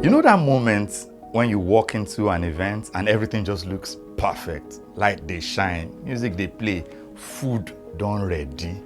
You know that moment when you walk into an event and everything just looks perfect? Light they shine, music they play, food done ready.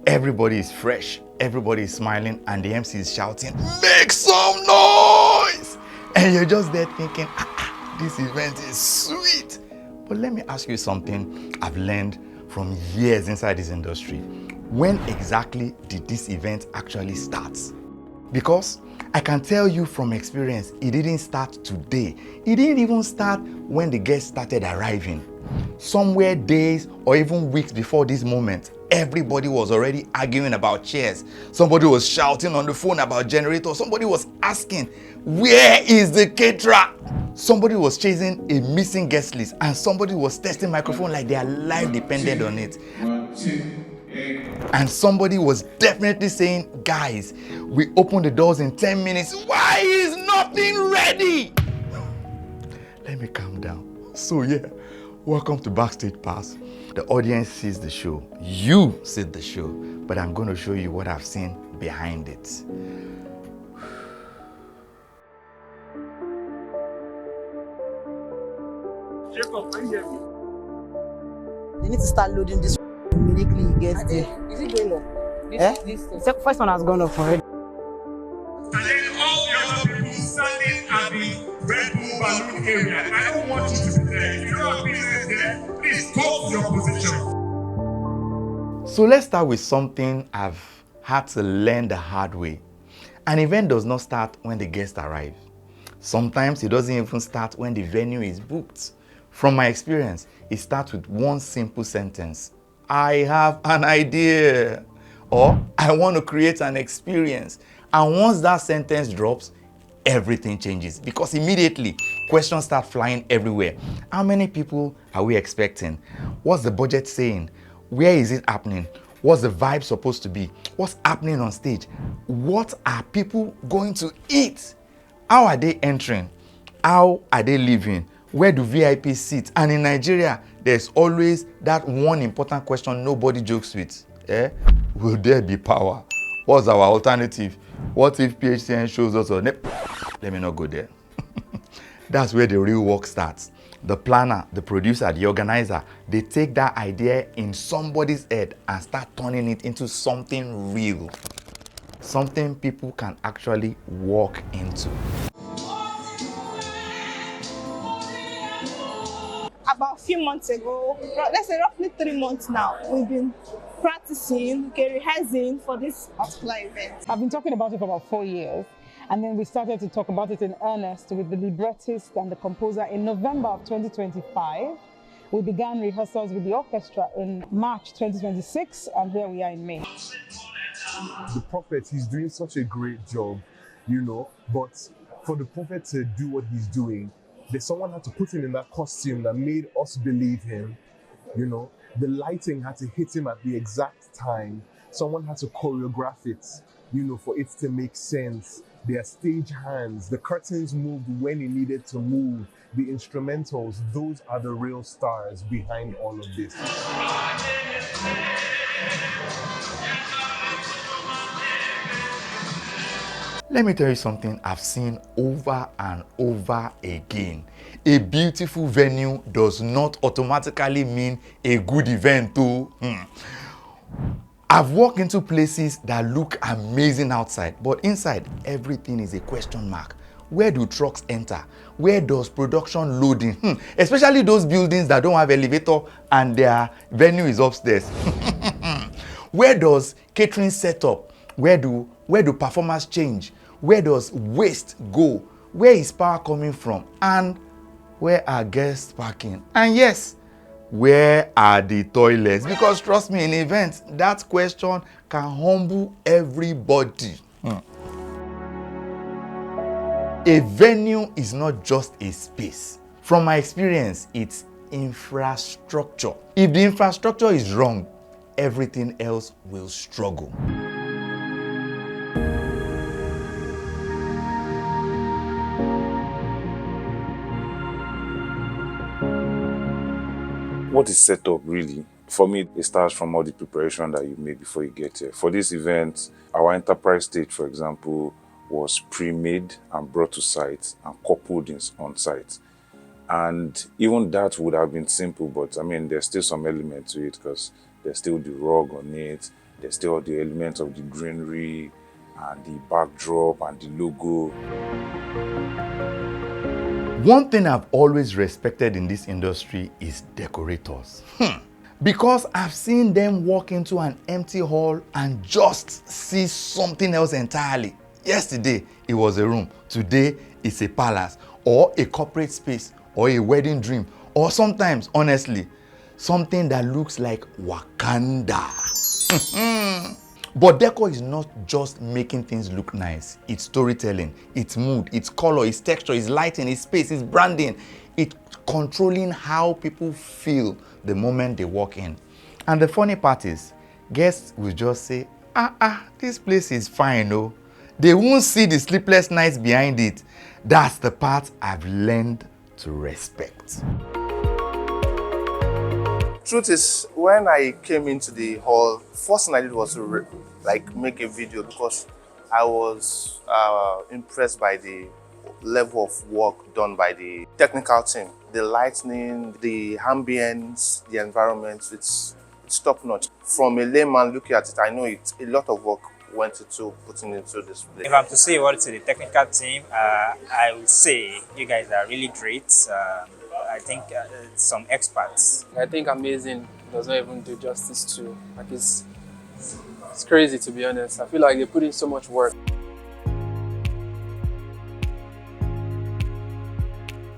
Everybody is fresh, everybody is smiling, and the MC is shouting, "Make some noise!" And you're just there thinking, this event is sweet. But let me ask you something I've learned from years inside this industry. When exactly did this event actually start? Because I can tell you from experience, it didn't start today. It didn't even start when the guests started arriving. Somewhere days or even weeks before this moment, everybody was already arguing about chairs. Somebody was shouting on the phone about generators. Somebody was asking, where is the caterer? Somebody was chasing a missing guest list, and somebody was testing microphone like their life depended on it. 1, 2, 8. And somebody was definitely saying, guys, we open the doors in 10 minutes. Why is nothing ready? Let me calm down. So yeah, welcome to Backstage Pass. The audience sees the show. You see the show. But I'm going to show you what I've seen behind it. They need to start loading this immediately you get there. Is it going up? This first one has gone up already. And then all the other people standing at the Red Bull balloon area. I don't want you to be there. If you don't have business there, please go to your position. So let's start with something I've had to learn the hard way. An event does not start when the guests arrive. Sometimes it doesn't even start when the venue is booked. From my experience, it starts with one simple sentence. I have an idea. Or I want to create an experience. And once that sentence drops, everything changes. Because immediately, questions start flying everywhere. How many people are we expecting? What's the budget saying? Where is it happening? What's the vibe supposed to be? What's happening on stage? What are people going to eat? How are they entering? How are they living? Where do VIPs sit? And in Nigeria, there's always that one important question nobody jokes with. Will there be power? What's our alternative? What if PHCN shows us on it? Let me not go there. That's where the real work starts. The planner, the producer, the organizer, they take that idea in somebody's head and start turning it into something real. Something people can actually walk into. About a few months ago, let's say roughly 3 months now, we've been practicing, rehearsing for this particular event. I've been talking about it for about 4 years, and then we started to talk about it in earnest with the librettist and the composer in November of 2025. We began rehearsals with the orchestra in March 2026, and here we are in May. The prophet, he's doing such a great job, you know, but for the prophet to do what he's doing, there's someone had to put him in that costume that made us believe him, you know. The lighting had to hit him at the exact time. Someone had to choreograph it, you know, for it to make sense. Their stage hands, the curtains moved when it needed to move. The instrumentals, those are the real stars behind all of this. Let me tell you something I've seen over and over again. A beautiful venue does not automatically mean a good event too. I've walked into places that look amazing outside, but inside everything is a question mark. Where do trucks enter? Where does production loading? Especially those buildings that don't have elevator and their venue is upstairs. Where does catering set up? Where do performers change? Where does waste go? Where is power coming from? And where are guests parking? And yes, where are the toilets? Because trust me, in events, that question can humble everybody. A venue is not just a space. From my experience, it's infrastructure. If the infrastructure is wrong, everything else will struggle. What is set up really? For me, it starts from all the preparation that you make before you get here. For this event, our enterprise stage, for example, was pre-made and brought to site and coupled on site. And even that would have been simple, but I mean, there's still some element to it because there's still the rug on it, there's still the element of the greenery and the backdrop and the logo. One thing I've always respected in this industry is decorators. Because I've seen them walk into an empty hall and just see something else entirely. Yesterday, it was a room. Today, it's a palace or a corporate space or a wedding dream, or sometimes, honestly, something that looks like Wakanda. But decor is not just making things look nice. It's storytelling, it's mood, it's color, it's texture, it's lighting, it's space, it's branding. It's controlling how people feel the moment they walk in. And the funny part is, guests will just say, this place is fine, oh. They won't see the sleepless nights behind it. That's the part I've learned to respect. Truth is, when I came into the hall, first thing I did was to make a video because I was impressed by the level of work done by the technical team. The lighting, the ambience, the environment, it's top notch. From a layman looking at it, I know it's a lot of work went into putting into this place. If I'm to say what to the technical team, I would say you guys are really great. I think some experts. I think amazing does not even do justice to, like, it's crazy, to be honest. I feel like they put in so much work.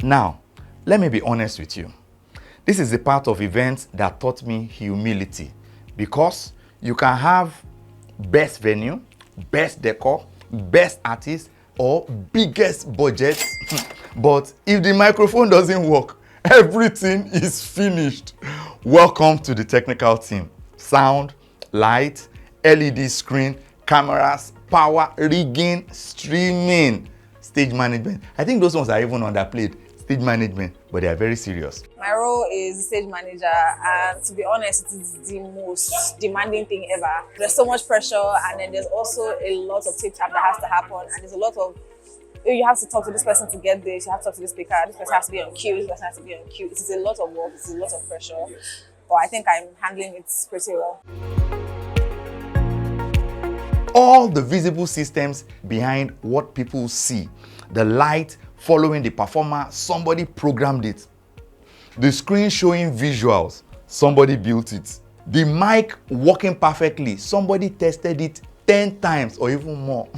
Now, let me be honest with you. This is a part of events that taught me humility, because you can have best venue, best decor, best artist, or biggest budget, but if the microphone doesn't work, everything is finished. Welcome to the technical team. Sound, light, LED screen, cameras, power, rigging, streaming, stage management. I think those ones are even underplayed. Stage management, but they are very serious. My role is stage manager, and to be honest, it is the most demanding thing ever. There's so much pressure, and then there's also a lot of tip-tap that has to happen, and there's a lot of, you have to talk to this person to get this, you have to talk to this speaker, this person has to be on cue, this person has to be on cue. It is a lot of work, it's a lot of pressure, but I think I'm handling it pretty well. All the visible systems behind what people see, the light following the performer, somebody programmed it. The screen showing visuals, somebody built it. The mic working perfectly, somebody tested it 10 times or even more.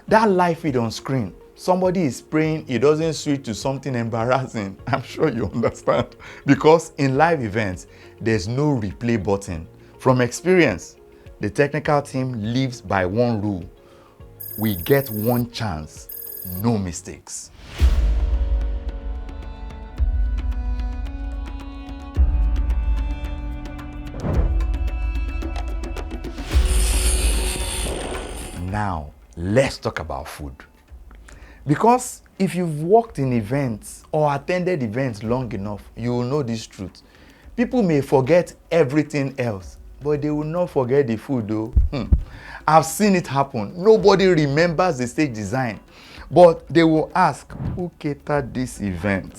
That live feed on screen, somebody is praying it doesn't switch to something embarrassing. I'm sure you understand. Because in live events, there's no replay button. From experience, the technical team lives by one rule. We get one chance, no mistakes. Now, let's talk about food. Because if you've worked in events or attended events long enough, you will know this truth. People may forget everything else, but they will not forget the food though. I've seen it happen. Nobody remembers the stage design, but they will ask, who catered this event?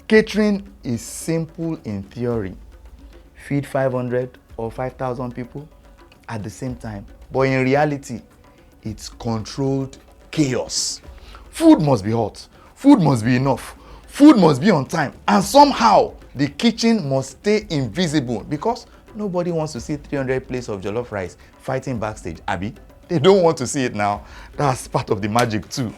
Catering is simple in theory. Feed 500 or 5,000 people at the same time. But in reality, it's controlled chaos. Food must be hot. Food must be enough. Food must be on time. And somehow, the kitchen must stay invisible because nobody wants to see 300 plates of jollof rice fighting backstage. Abi, they don't want to see it now. That's part of the magic too.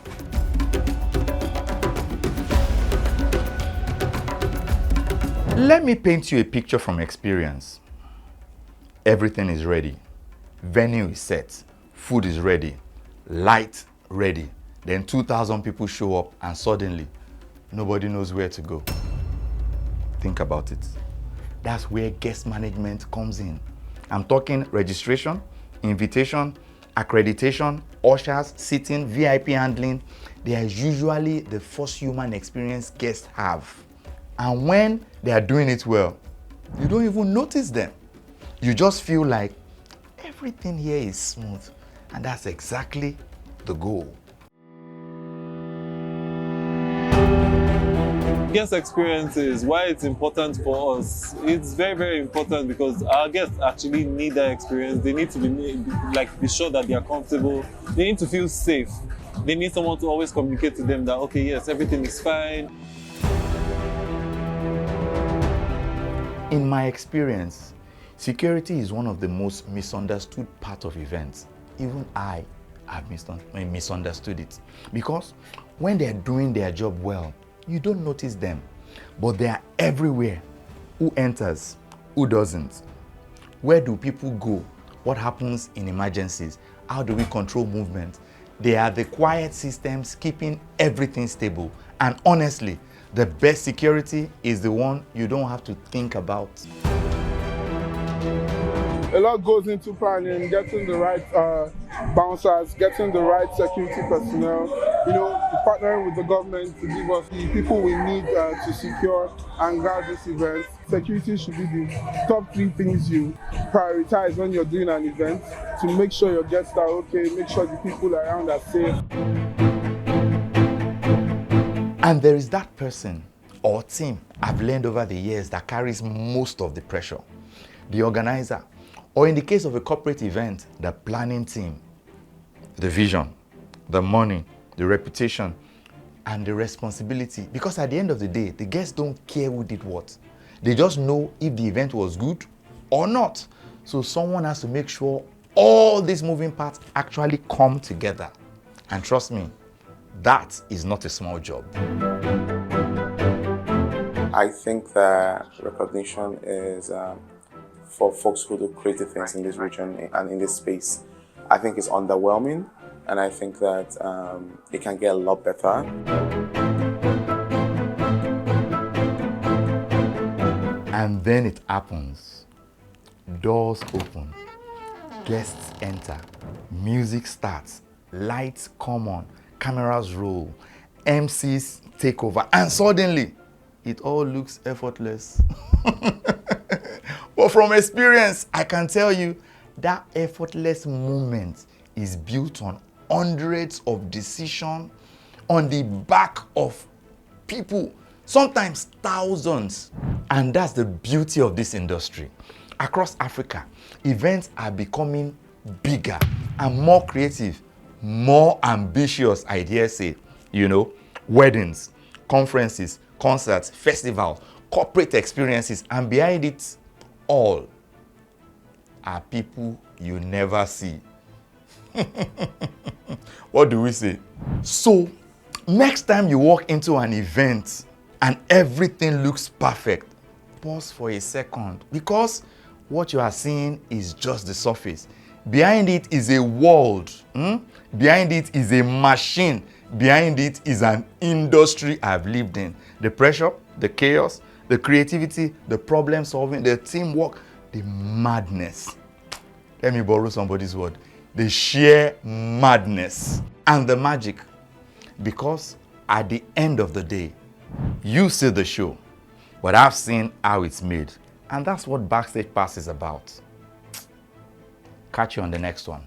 Let me paint you a picture from experience. Everything is ready. Venue is set. Food is ready. Light ready. Then 2,000 people show up and suddenly nobody knows where to go. Think about it. That's where guest management comes in. I'm talking registration, invitation, accreditation, ushers, seating, VIP handling. They are usually the first human experience guests have. And when they are doing it well, you don't even notice them. You just feel like everything here is smooth. And that's exactly the goal. Guest experiences, why it's important for us. It's very, very important because our guests actually need that experience. They need to be sure that they are comfortable. They need to feel safe. They need someone to always communicate to them that, okay, yes, everything is fine. In my experience, security is one of the most misunderstood part of events. Even I have misunderstood it. Because when they're doing their job well, you don't notice them, but they are everywhere. Who enters? Who doesn't? Where do people go? What happens in emergencies? How do we control movement? They are the quiet systems keeping everything stable. And honestly, the best security is the one you don't have to think about. A lot goes into planning, getting the right bouncers, getting the right security personnel, partnering with the government to give us the people we need to secure and guard this event. Security should be the top 3 things you prioritize when you're doing an event to make sure your guests are okay, make sure the people around are safe. And there is that person or team I've learned over the years that carries most of the pressure. The organizer, or in the case of a corporate event, the planning team. The vision, the money, the reputation, and the responsibility. Because at the end of the day, the guests don't care who did what. They just know if the event was good or not. So someone has to make sure all these moving parts actually come together. And trust me, that is not a small job. I think that recognition is for folks who do creative things in this region and in this space. I think it's underwhelming, and I think that it can get a lot better. And then it happens. Doors open, guests enter, music starts, lights come on, cameras roll, MCs take over, and suddenly it all looks effortless. But from experience, I can tell you that effortless moment is built on hundreds of decisions on the back of people, sometimes thousands. And that's the beauty of this industry. Across Africa, events are becoming bigger and more creative, more ambitious, I dare say. Weddings, conferences, concerts, festivals, corporate experiences, and behind it all are people you never see. What do we say? So, next time you walk into an event and everything looks perfect, pause for a second, because what you are seeing is just the surface. Behind it is a world. Behind it is a machine. Behind it is an industry I've lived in. The pressure, the chaos, the creativity, the problem solving, the teamwork, the madness. Let me borrow somebody's word. The sheer madness and the magic. Because at the end of the day, you see the show, but I've seen how it's made. And that's what Backstage Pass is about. Catch you on the next one.